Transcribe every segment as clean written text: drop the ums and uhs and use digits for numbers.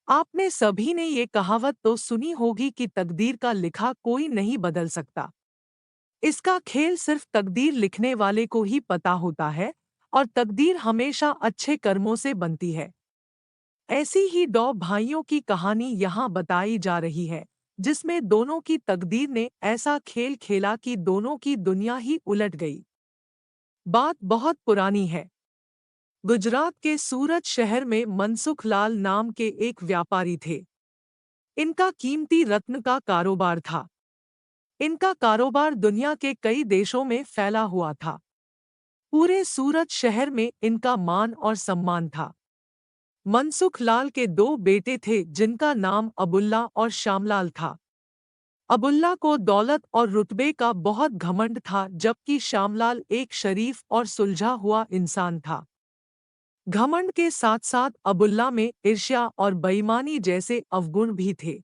आपने सभी ने ये कहावत तो सुनी होगी कि तकदीर का लिखा कोई नहीं बदल सकता। इसका खेल सिर्फ तकदीर लिखने वाले को ही पता होता है और तकदीर हमेशा अच्छे कर्मों से बनती है। ऐसी ही दो भाइयों की कहानी यहाँ बताई जा रही है, जिसमें दोनों की तकदीर ने ऐसा खेल खेला कि दोनों की दुनिया ही उलट गई। बात बहुत पुरानी है। गुजरात के सूरत शहर में मनसुख लाल नाम के एक व्यापारी थे। इनका कीमती रत्न का कारोबार था। इनका कारोबार दुनिया के कई देशों में फैला हुआ था। पूरे सूरत शहर में इनका मान और सम्मान था। मनसुख लाल के दो बेटे थे जिनका नाम अबुल्ला और श्यामलाल था। अबुल्ला को दौलत और रुतबे का बहुत घमंड था, जबकि श्यामलाल एक शरीफ और सुलझा हुआ इंसान था। घमंड के साथ साथ अबुल्ला में ईर्ष्या और बेईमानी जैसे अवगुण भी थे।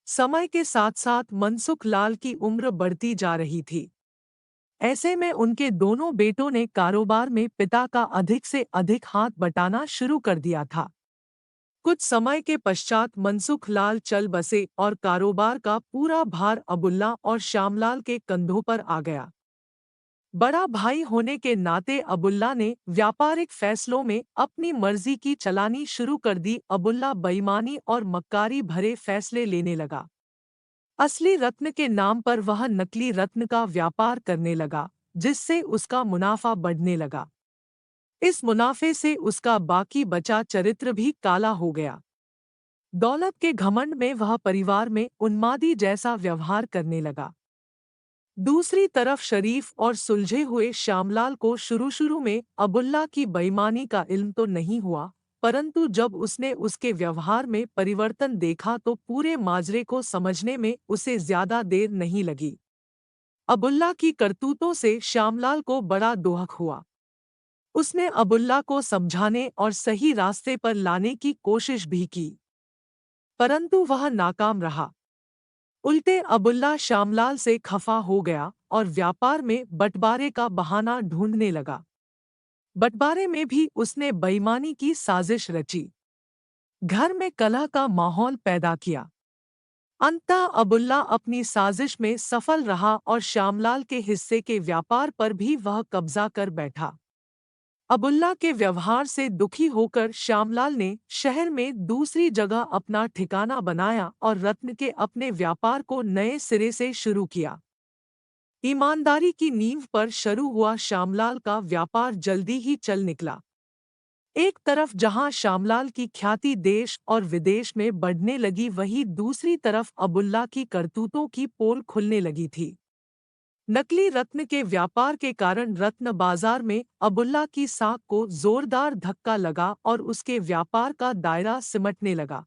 समय के साथ साथ मनसुख लाल की उम्र बढ़ती जा रही थी। ऐसे में उनके दोनों बेटों ने कारोबार में पिता का अधिक से अधिक हाथ बटाना शुरू कर दिया था। कुछ समय के पश्चात मनसुख लाल चल बसे और कारोबार का पूरा भार अबुल्ला और श्यामलाल के कंधों पर आ गया। बड़ा भाई होने के नाते अबुल्ला ने व्यापारिक फैसलों में अपनी मर्जी की चलानी शुरू कर दी। अबुल्ला बेईमानी और मक्कारी भरे फैसले लेने लगा। असली रत्न के नाम पर वह नकली रत्न का व्यापार करने लगा, जिससे उसका मुनाफा बढ़ने लगा। इस मुनाफे से उसका बाकी बचा चरित्र भी काला हो गया। दौलत के घमंड में वह परिवार में उन्मादी जैसा व्यवहार करने लगा। दूसरी तरफ शरीफ और सुलझे हुए श्यामलाल को शुरू शुरू में अबुल्ला की बेईमानी का इल्म तो नहीं हुआ, परंतु जब उसने उसके व्यवहार में परिवर्तन देखा तो पूरे माजरे को समझने में उसे ज्यादा देर नहीं लगी। अबुल्ला की करतूतों से श्यामलाल को बड़ा दुख हुआ। उसने अबुल्ला को समझाने और सही रास्ते पर लाने की कोशिश भी की, परंतु वह नाकाम रहा। उल्टे अबुल्ला श्यामलाल से खफा हो गया और व्यापार में बंटवारे का बहाना ढूंढने लगा। बंटवारे में भी उसने बेईमानी की साजिश रची। घर में कलह का माहौल पैदा किया। अंततः अबुल्ला अपनी साजिश में सफल रहा और श्यामलाल के हिस्से के व्यापार पर भी वह कब्जा कर बैठा। अबुल्ला के व्यवहार से दुखी होकर श्यामलाल ने शहर में दूसरी जगह अपना ठिकाना बनाया और रत्न के अपने व्यापार को नए सिरे से शुरू किया। ईमानदारी की नींव पर शुरू हुआ श्यामलाल का व्यापार जल्दी ही चल निकला। एक तरफ जहां श्यामलाल की ख्याति देश और विदेश में बढ़ने लगी, वहीं दूसरी तरफ अबुल्ला की करतूतों की पोल खुलने लगी थी। नकली रत्न के व्यापार के कारण रत्न बाजार में अबुल्ला की साख को जोरदार धक्का लगा और उसके व्यापार का दायरा सिमटने लगा।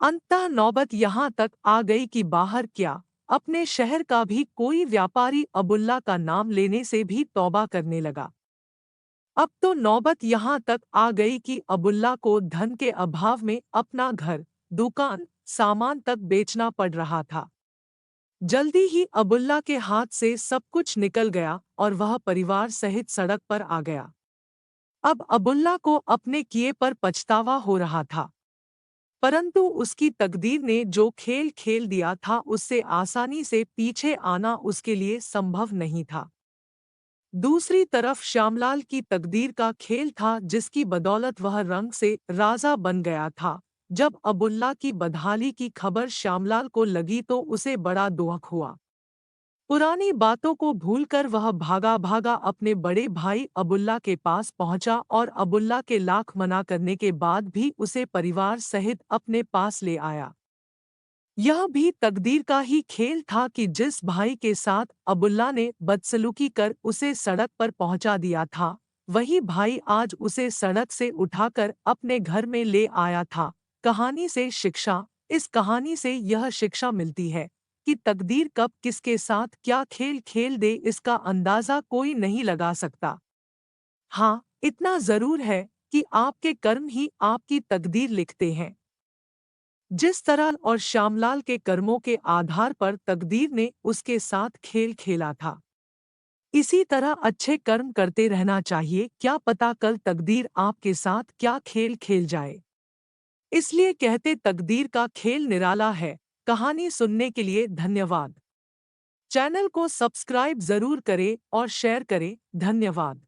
अंततः नौबत यहाँ तक आ गई कि बाहर क्या, अपने शहर का भी कोई व्यापारी अबुल्ला का नाम लेने से भी तौबा करने लगा। अब तो नौबत यहाँ तक आ गई कि अबुल्ला को धन के अभाव में अपना घर, दुकान, सामान तक बेचना पड़ रहा था। जल्दी ही अबुल्ला के हाथ से सब कुछ निकल गया और वह परिवार सहित सड़क पर आ गया। अब अबुल्ला को अपने किए पर पछतावा हो रहा था, परंतु उसकी तकदीर ने जो खेल खेल दिया था उससे आसानी से पीछे आना उसके लिए संभव नहीं था। दूसरी तरफ श्यामलाल की तकदीर का खेल था, जिसकी बदौलत वह रंग से राजा बन गया था। जब अबुल्ला की बदहाली की खबर श्यामलाल को लगी तो उसे बड़ा दुख हुआ। पुरानी बातों को भूलकर वह भागा भागा अपने बड़े भाई अबुल्ला के पास पहुंचा और अबुल्ला के लाख मना करने के बाद भी उसे परिवार सहित अपने पास ले आया। यह भी तकदीर का ही खेल था कि जिस भाई के साथ अबुल्ला ने बदसलूकी कर उसे सड़क पर पहुंचा दिया था, वही भाई आज उसे सड़क से उठाकर अपने घर में ले आया था। कहानी से शिक्षा। इस कहानी से यह शिक्षा मिलती है कि तकदीर कब किसके साथ क्या खेल खेल दे, इसका अंदाजा कोई नहीं लगा सकता। हाँ, इतना जरूर है कि आपके कर्म ही आपकी तकदीर लिखते हैं। जिस तरह और श्यामलाल के कर्मों के आधार पर तकदीर ने उसके साथ खेल खेला था, इसी तरह अच्छे कर्म करते रहना चाहिए। क्या पता कल तकदीर आपके साथ क्या खेल खेल जाए। इसलिए कहते तकदीर का खेल निराला है। कहानी सुनने के लिए धन्यवाद। चैनल को सब्सक्राइब जरूर करें और शेयर करें। धन्यवाद।